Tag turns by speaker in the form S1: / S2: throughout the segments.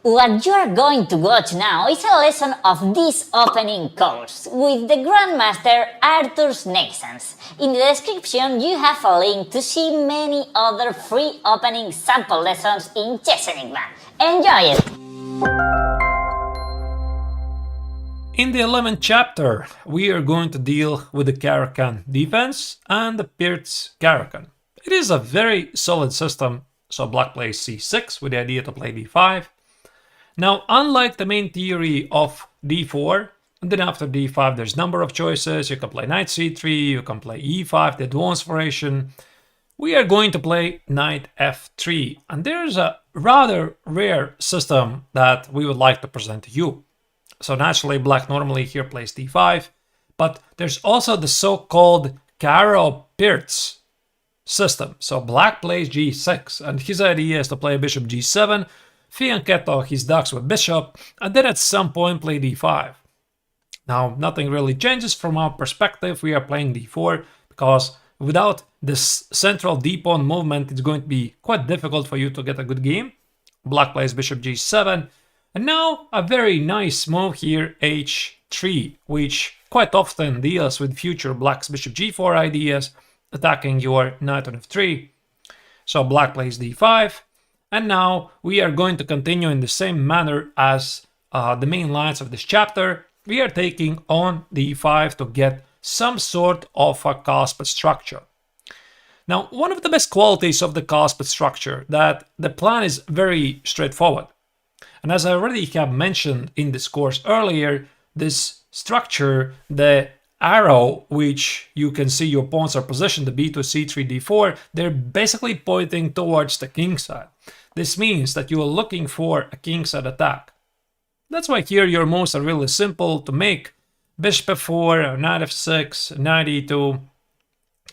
S1: What you are going to watch now is a lesson of this opening course with the Grandmaster Arturs Neiksans. In the description you have a link to see many other free opening sample lessons in Chess Enigma. Enjoy it!
S2: In the 11th chapter, we are going to deal with the Caro-Kann defense and the Pirc Caro-Kann. It is a very solid system, so black plays c6 with the idea to play d5. Now, unlike the main theory of d4, and then after d5 there's number of choices, you can play knight c3, you can play e5, the advanced variation. We are going to play knight f3, and there's a rather rare system that we would like to present to you. So naturally, black normally here plays d5, but there's also the so-called Caro-Pirc system. So black plays g6, and his idea is to play bishop g7, fianchetto his ducks with bishop, and then at some point play d5. Now, nothing really changes from our perspective. We are playing d4 because without this central d-pawn movement, it's going to be quite difficult for you to get a good game. Black plays bishop g7, and now a very nice move here, h3, which quite often deals with future black's bishop g4 ideas, attacking your knight on f3. So black plays d5. And now we are going to continue in the same manner as the main lines of this chapter. We are taking on d5 to get some sort of a cusp structure. Now, one of the best qualities of the cusp structure that the plan is very straightforward. And as I already have mentioned in this course earlier, this structure, the arrow, which you can see your pawns are positioned, the b2, c3, d4, they're basically pointing towards the king side. This means that you are looking for a kingside attack. That's why here your moves are really simple to make. Bishop f4, knight f6, knight e2,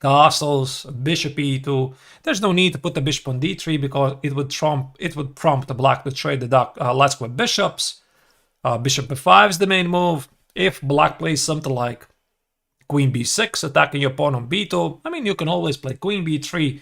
S2: castles, bishop e2. There's no need to put the bishop on d3 because it would prompt the black to trade the let's with bishops. Bishop f5 is the main move. If black plays something like queen b6, attacking your pawn on b2, I mean, you can always play queen b3,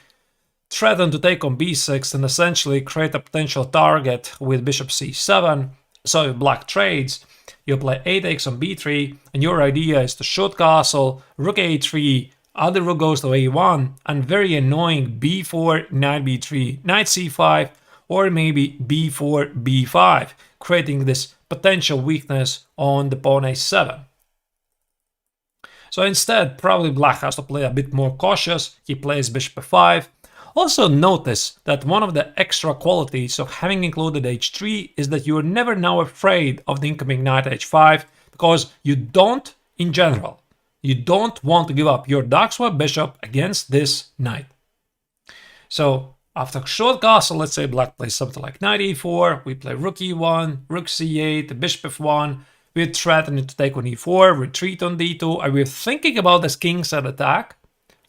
S2: threaten to take on b6 and essentially create a potential target with bishop c7. So if black trades, you play a takes on b3, and your idea is to shoot castle, rook a3, other rook goes to a1, and very annoying b4, knight b3, knight c5, or maybe b4, b5, creating this potential weakness on the pawn a7. So instead, probably black has to play a bit more cautious. He plays bishop f5. Also notice that one of the extra qualities of having included h3 is that you are never now afraid of the incoming knight h5, because you don't, in general, you don't want to give up your dark swap bishop against this knight. So after short castle, let's say black plays something like knight e4, we play rook e1, rook c8, bishop f1, we're threatening to take on e4, retreat on d2, and we're thinking about this kingside attack.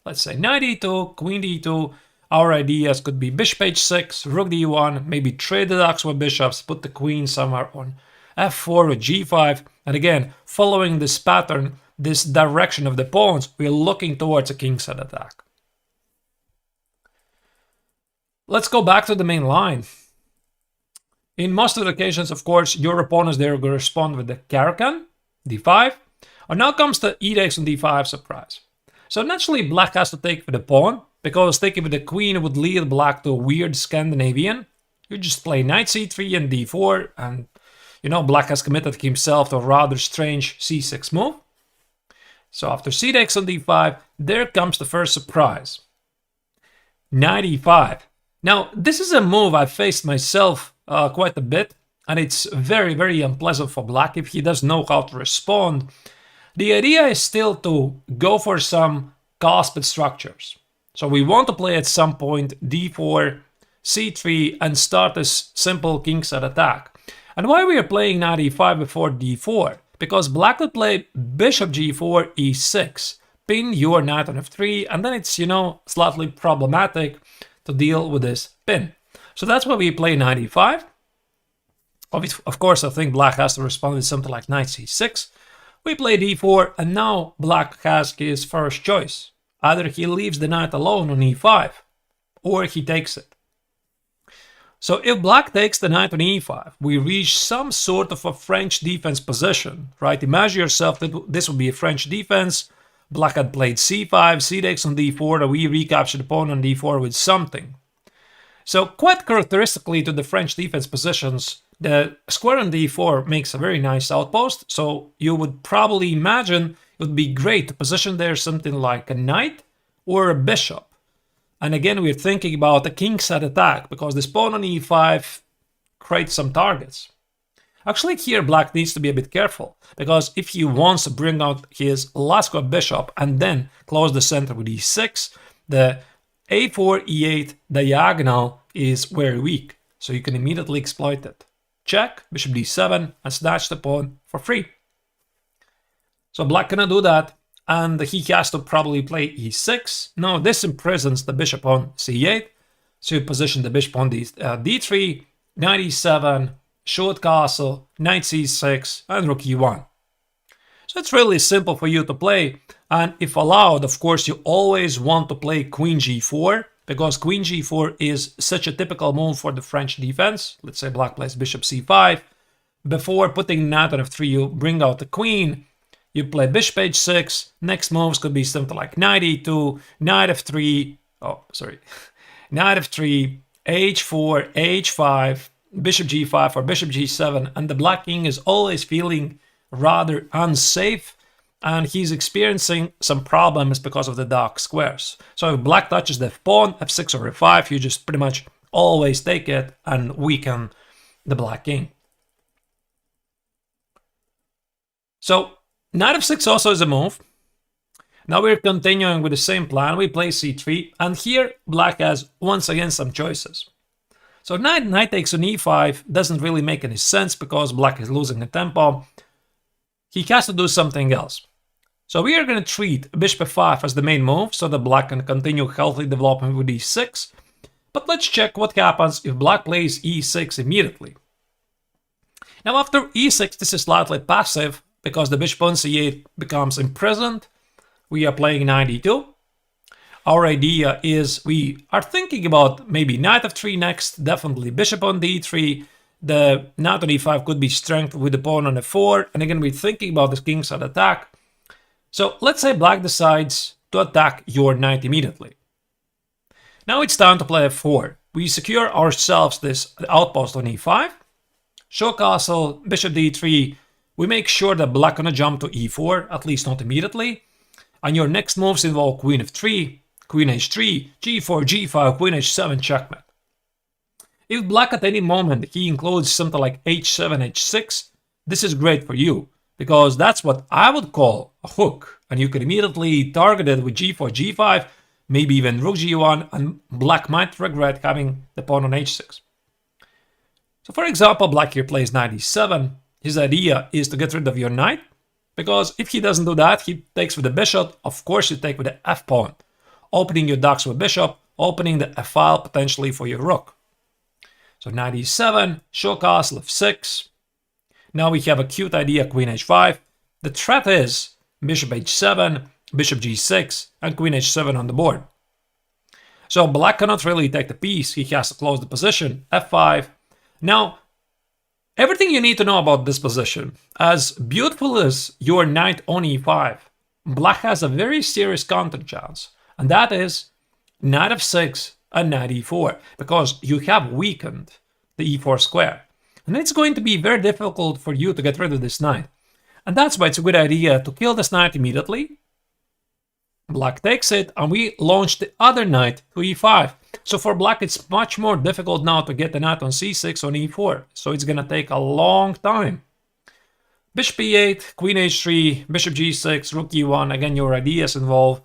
S2: Let's say knight e2, queen d2. Our ideas could be bishop h6, rook d1, maybe trade the ducks with bishops, put the queen somewhere on f4 or g5. And again, following this pattern, this direction of the pawns, we're looking towards a kingside attack. Let's go back to the main line. In most of the occasions, of course, your opponents there are going to respond with the Caro-Kann, d5. And now comes the e takes on d5 surprise. So naturally, black has to take with the pawn, because taking with the queen would lead black to a weird Scandinavian. You just play knight c3 and d4, and you know, black has committed himself to a rather strange c6 move. So after c takes on d5, there comes the first surprise. Knight e5. Now, this is a move I faced myself quite a bit, and it's very, very unpleasant for black if he doesn't know how to respond. The idea is still to go for some cusped structures. So we want to play at some point d4, c3, and start this simple kingside attack. And why we are playing knight e5 before d4? Because black would play bishop g4, e6, pin your knight on f3, and then it's, you know, slightly problematic to deal with this pin. So that's why we play knight e5. Of course, I think black has to respond with something like knight c6. We play d4, and now black has his first choice. Either he leaves the knight alone on e5, or he takes it. So if black takes the knight on e5, we reach some sort of a French defense position, right? Imagine yourself that this would be a French defense. Black had played c5, c takes on d4, and we recapture the pawn on d4 with something. So quite characteristically to the French defense positions, the square on d4 makes a very nice outpost. So you would probably imagine it would be great to position there something like a knight or a bishop. And again, we're thinking about a kingside attack because this pawn on e5 creates some targets. Actually, here black needs to be a bit careful because if he wants to bring out his last square bishop and then close the center with e6, the a4, e8 diagonal is very weak, so you can immediately exploit it. Check, bishop d7, and snatch the pawn for free. So black cannot do that, and he has to probably play e6. Now this imprisons the bishop on c8, so you position the bishop on d3, knight e7, short castle, knight c6, and rook e1. So it's really simple for you to play, and if allowed, of course, you always want to play queen g4, because queen g4 is such a typical move for the French defense. Let's say black plays bishop c5. Before putting knight on f3, you bring out the queen, you play bishop h6, next moves could be something like knight e2, knight f3, knight f3, h4, h5, bishop g5 or bishop g7, and the black king is always feeling rather unsafe, and he's experiencing some problems because of the dark squares. So if black touches the pawn, f6 or f5, you just pretty much always take it and weaken the black king. So knight f6 also is a move. Now we're continuing with the same plan. We play c3, and here black has once again some choices. So knight takes on e5 doesn't really make any sense because black is losing the tempo. He has to do something else. So we are going to treat bishop f5 as the main move so that black can continue healthy development with e6. But let's check what happens if black plays e6 immediately. Now after e6, this is slightly passive because the bishop on c8 becomes imprisoned. We are playing knight e2. Our idea is we are thinking about maybe knight f3 next, definitely bishop on d3. The knight on e5 could be strengthened with the pawn on f4. And again, we're thinking about this kingside attack. So let's say black decides to attack your knight immediately. Now it's time to play f4. We secure ourselves this outpost on e5. Show castle, bishop d3. We make sure that black cannot jump to e4, at least not immediately. And your next moves involve queen f3, queen h3, g4, g5, queen h7, checkmate. If black at any moment he includes something like h7, h6, this is great for you, because that's what I would call a hook, and you can immediately target it with g4, g5, maybe even rook g1, and black might regret having the pawn on h6. So for example, black here plays knight e7. His idea is to get rid of your knight, because if he doesn't do that, he takes with the bishop. Of course, you take with the f pawn, opening your docks with bishop, opening the f file potentially for your rook. So knight e7, show castle f6. Now we have a cute idea, queen h5. The threat is bishop h7, bishop g6, and queen h7 on the board. So black cannot really take the piece. He has to close the position, f5. Now, everything you need to know about this position, as beautiful as your knight on e5, black has a very serious counter chance, and that is knight f6 and knight e4, because you have weakened the e4 square. And it's going to be very difficult for you to get rid of this knight. And that's why it's a good idea to kill this knight immediately. Black takes it, and we launch the other knight to e5. So for black, it's much more difficult now to get the knight on c6 on e4. So it's going to take a long time. Bishop e8, queen h3, bishop g6, rook e1. Again, your ideas involve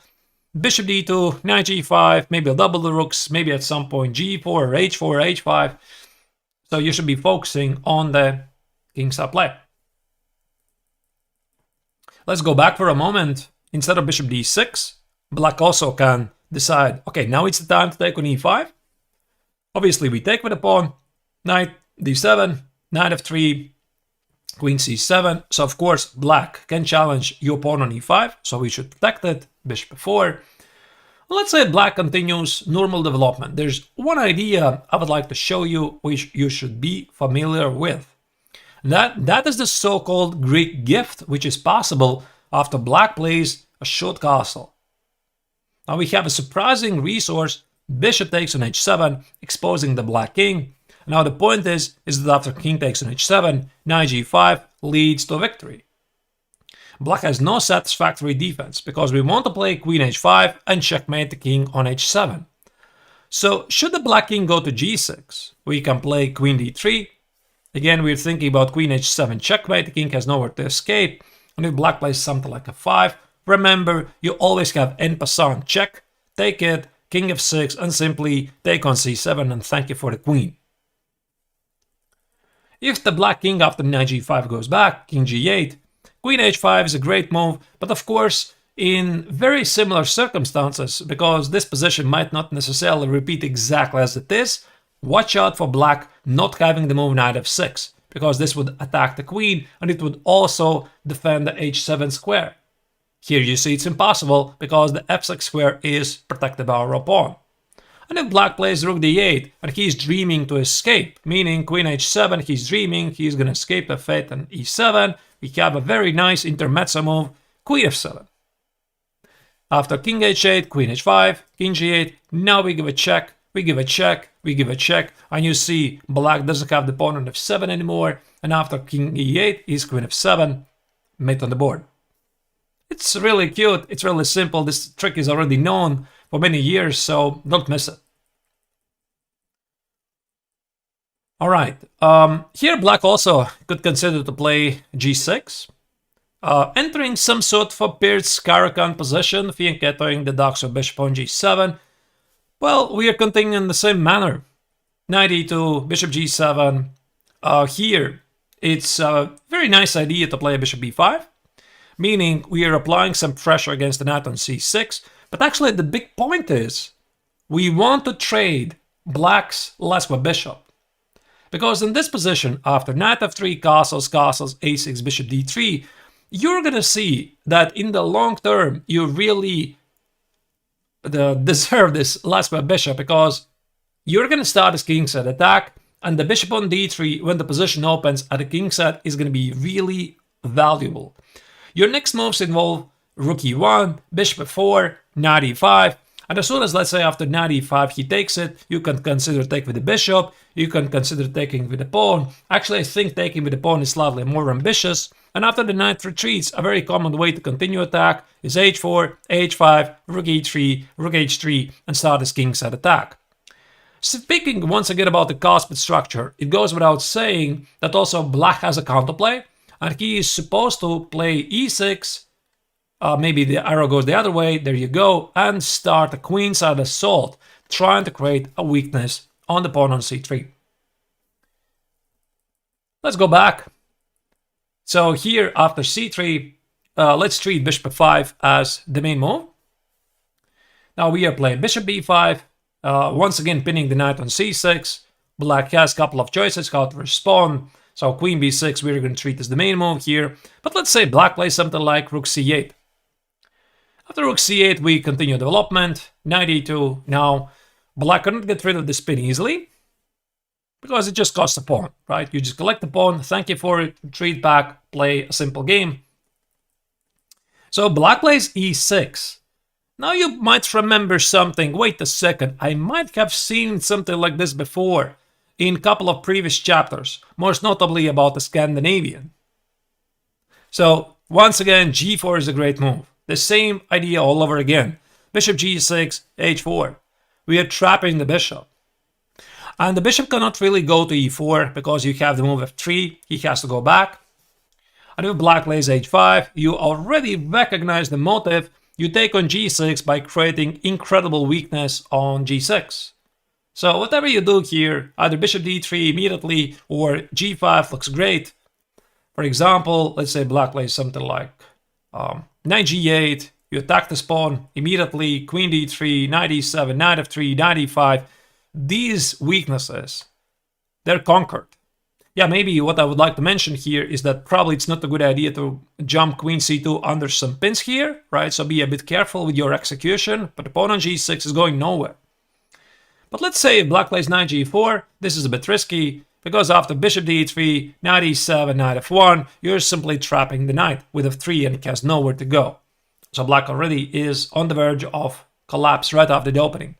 S2: bishop d2, knight g5, maybe I'll double the rooks, maybe at some point g4 or h4 or h5. So you should be focusing on the kingside play. Let's go back for a moment. Instead of bishop d6, black also can decide, okay, now it's the time to take on e5. Obviously, we take with the pawn, knight d7, knight f3, queen c7. So, of course, black can challenge your pawn on e5, so we should protect it. Bishop f4. Let's say black continues normal development. There's one idea I would like to show you which you should be familiar with. That is the so-called Greek gift, which is possible after black plays a short castle. Now we have a surprising resource. Bishop takes on h7, exposing the black king. Now the point is that after king takes on h7, knight g5 leads to victory. Black has no satisfactory defense because we want to play queen h5 and checkmate the king on h7. So should the black king go to g6, we can play queen d3. Again, we're thinking about queen h7 checkmate, the king has nowhere to escape. And if black plays something like f5, remember, you always have en passant check, take it, king f6, and simply take on c7 and thank you for the queen. If the black king after knight g5 goes back, king g8, queen h5 is a great move, but of course in very similar circumstances, because this position might not necessarily repeat exactly as it is, watch out for black not having the move knight f6, because this would attack the queen and it would also defend the h7 square. Here you see it's impossible because the f6 square is protected by our pawn. And if black plays rook d8 and he's dreaming to escape, meaning queen h7, he's dreaming he's going to escape f8 and e7, we have a very nice intermezzo move, queen f7. After king h8, queen h5, king g8, now we give a check, we give a check, we give a check, and you see black doesn't have the pawn on f7 anymore, and after king e8 is queen f7, mate on the board. It's really cute, it's really simple, this trick is already known for many years, so don't miss it. Alright, here black also could consider to play g6, entering some sort of a Pirc Caro-Kann position, fianchettoing the Daxo bishop on g7. Well, we are continuing in the same manner. Knight e2, bishop g7. Here, it's a very nice idea to play bishop b5, meaning we are applying some pressure against the knight on c6. But actually, the big point is we want to trade black's Lasqua bishop. Because in this position, after knight f3, castles, castles, a6, bishop d3, you're going to see that in the long term, you really deserve this Lasqua bishop, because you're going to start this king set attack, and the bishop on d3, when the position opens at the king set, is going to be really valuable. Your next moves involve rook e1, bishop f4, knight e5, and as soon as, let's say, after knight e5 he takes it, you can consider taking with the bishop, you can consider taking with the pawn. Actually, I think taking with the pawn is slightly more ambitious, and after the knight retreats, a very common way to continue attack is h4, h5, rook e3, rook h3, and start this king set attack. Speaking once again about the cosplay structure, it goes without saying that also black has a counterplay, and he is supposed to play e6, maybe the arrow goes the other way, there you go, and start a queenside assault, trying to create a weakness on the pawn on c3. Let's go back. So here, after c3, let's treat bishop f5 as the main move. Now we are playing bishop b5, once again pinning the knight on c6. Black has a couple of choices how to respond. So queen b6 we're going to treat as the main move here. But let's say black plays something like rook c8. After rook c8 we continue development, knight e2. Now black cannot get rid of this pin easily, because it just costs a pawn, right? You just collect the pawn, thank you for it, retreat back, play a simple game. So black plays e6. Now you might remember something, wait a second, I might have seen something like this before in a couple of previous chapters, most notably about the Scandinavian. So once again, g4 is a great move. The same idea all over again. Bishop g6, h4. We are trapping the bishop. And the bishop cannot really go to e4 because you have the move f3, he has to go back. And if black plays h5, you already recognize the motive. You take on g6 by creating incredible weakness on g6. So whatever you do here, either bishop d3 immediately or g5 looks great. For example, let's say black plays something like knight g8, you attack this pawn immediately, queen d3, knight e7, knight f3, knight e5. These weaknesses, they're conquered. Yeah, maybe what I would like to mention here is that probably it's not a good idea to jump queen c2 under some pins here, right? So be a bit careful with your execution, but pawn on g6 is going nowhere. But let's say black plays knight g4, this is a bit risky, because after bishop d3, knight e7, knight f1, you're simply trapping the knight with f3 and it has nowhere to go. So black already is on the verge of collapse right after the opening.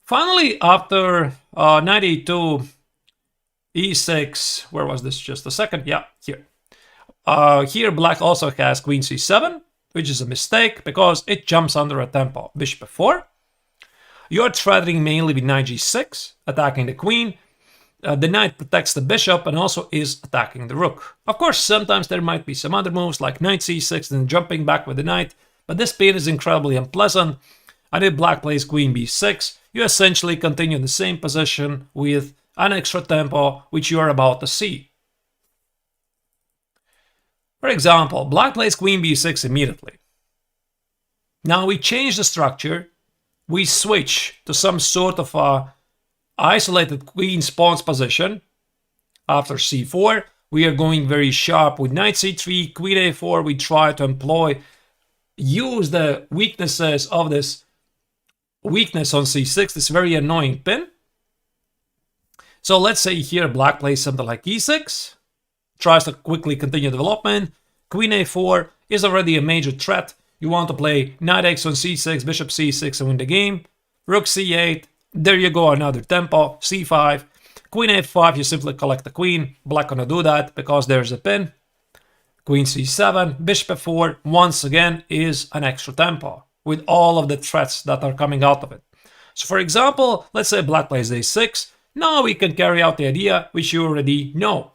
S2: Finally, after knight e2, e6, where was this? Just a second. Yeah, here. Here, black also has queen c7, which is a mistake because it jumps under a tempo. Bishop f4. You're threatening mainly with knight g6, attacking the queen. The knight protects the bishop and also is attacking the rook. Of course, sometimes there might be some other moves like knight c6 and jumping back with the knight, but this pain is incredibly unpleasant. And if black plays queen b6, you essentially continue in the same position with an extra tempo, which you are about to see. For example, black plays queen b6 immediately. Now we change the structure. We switch to some sort of a isolated queen's pawns position. After c4, we are going very sharp with knight c3, queen a4. We try to use the weaknesses of this weakness on c6, this very annoying pin. So let's say here black plays something like e6, tries to quickly continue development. Queen a4 is already a major threat. You want to play knight x on c6, bishop c6 and win the game. Rook c8, there you go, another tempo. c5, queen a5, you simply collect the queen. Black gonna do that because there's a pin. Queen c7, bishop f4, once again is an extra tempo with all of the threats that are coming out of it. So for example, let's say black plays a6. Now we can carry out the idea which you already know.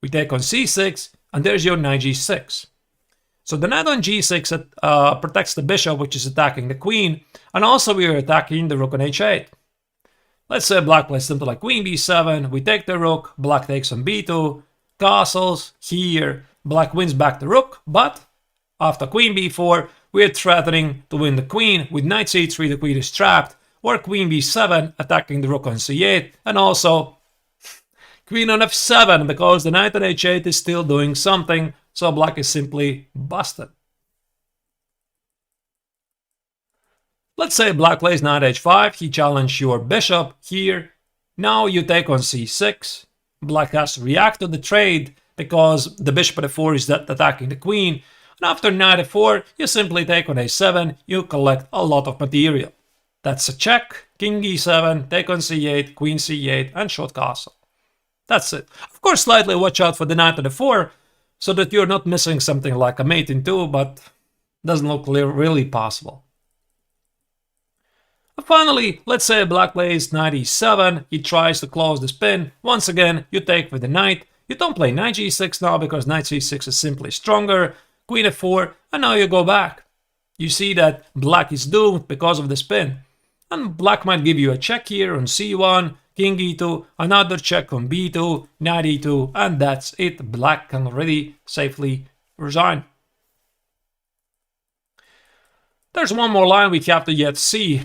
S2: We take on c6 and there's your knight g6. So the knight on g6 protects the bishop, which is attacking the queen, and also we are attacking the rook on h8. Let's say black plays something like queen b7, we take the rook, black takes on b2, castles, here, black wins back the rook, but after queen b4, we are threatening to win the queen. With knight c3, the queen is trapped, or queen b7, attacking the rook on c8, and also queen on f7, because the knight on h8 is still doing something, so black is simply busted. Let's say black plays knight h5, he challenged your bishop here. Now you take on c6. Black has to react to the trade because the bishop at f4 is attacking the queen. And after knight f4, you simply take on a7, you collect a lot of material. That's a check, king e7, take on c8, queen c8, and short castle. That's it. Of course, slightly watch out for the knight on f4, so that you're not missing something like a mate in 2, but doesn't look really possible. And finally, let's say black plays knight e7, he tries to close this pin. Once again, you take with the knight. You don't play knight g6 now because knight c6 is simply stronger. Queen f4, and now you go back. You see that black is doomed because of this pin. And black might give you a check here on c1, king e2, another check on b2, knight e2, and that's it. Black can already safely resign. There's one more line we have to yet see.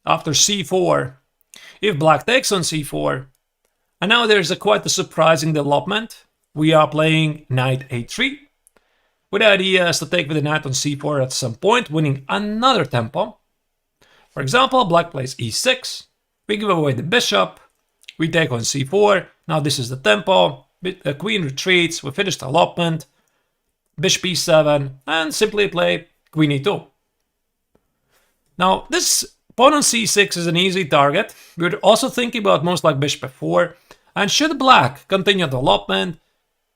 S2: After c4, if black takes on c4, and now there's quite a surprising development. We are playing knight a3. With the idea is to take with the knight on c4 at some point, winning another tempo. For example, black plays e6. We give away the bishop. We take on c4. Now this is the tempo. The queen retreats. We finish the allotment. Bishop e7. And simply play queen e2. Now this pawn on c6 is an easy target. We're also thinking about moves like bishop f4. And should black continue the allotment,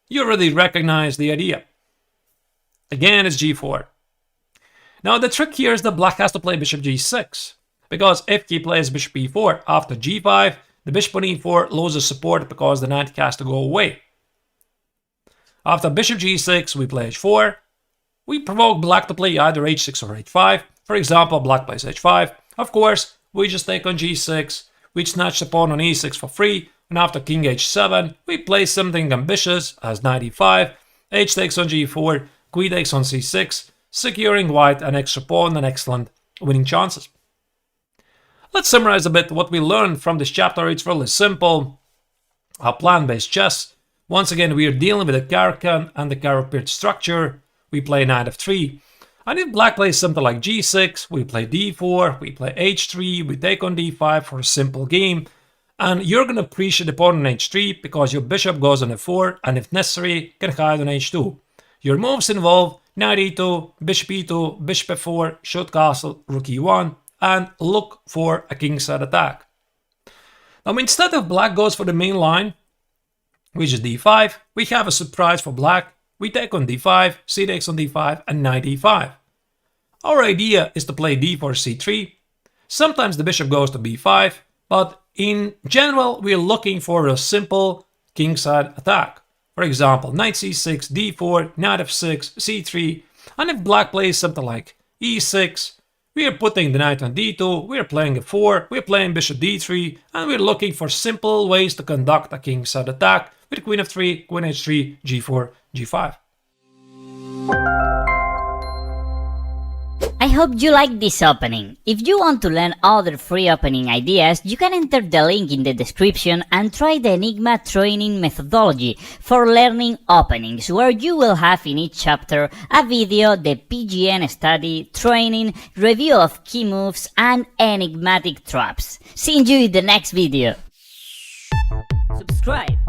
S2: you already recognize the idea. Again, it's g4. Now the trick here is that black has to play bishop g6. Because if he plays bishop e4 after g5, the bishop on e4 loses support because the knight has to go away. After bishop g6, we play h4. We provoke black to play either h6 or h5. For example, black plays h5. Of course, we just take on g6. We snatch the pawn on e6 for free. And after king h7, we play something ambitious as knight e5. H takes on g4. Queen takes on c6. Securing white an extra pawn and excellent winning chances. Let's summarize a bit what we learned from this chapter. It's really simple. a plan-based chess. Once again, we are dealing with the Caro-Kann and the Caro-Pirc structure. We play knight f3. And if black plays something like g6, we play d4, we play h3, we take on d5 for a simple game. And you're going to push the pawn on h3 because your bishop goes on f4 and if necessary can hide on h2. Your moves involve knight e2, bishop e2, bishop f4, shoot castle, rook e1 and look for a kingside attack. Now instead of black goes for the main line, which is d5, we have a surprise for black. We take on d5, c takes on d5 and knight e5. Our idea is to play d4 c3. Sometimes the bishop goes to b5, but in general, we're looking for a simple kingside attack. For example, knight c6, d4, knight f6, c3, and if black plays something like e6, we are putting the knight on d2, we're playing f4, we're playing bishop d3, and we're looking for simple ways to conduct a kingside attack with queen f3, queen h3, g4, g5.
S1: I hope you like this opening. If you want to learn other free opening ideas, you can enter the link in the description and try the Enigma training methodology for learning openings, where you will have in each chapter a video, the PGN study, training, review of key moves and enigmatic traps. See you in the next video. Subscribe.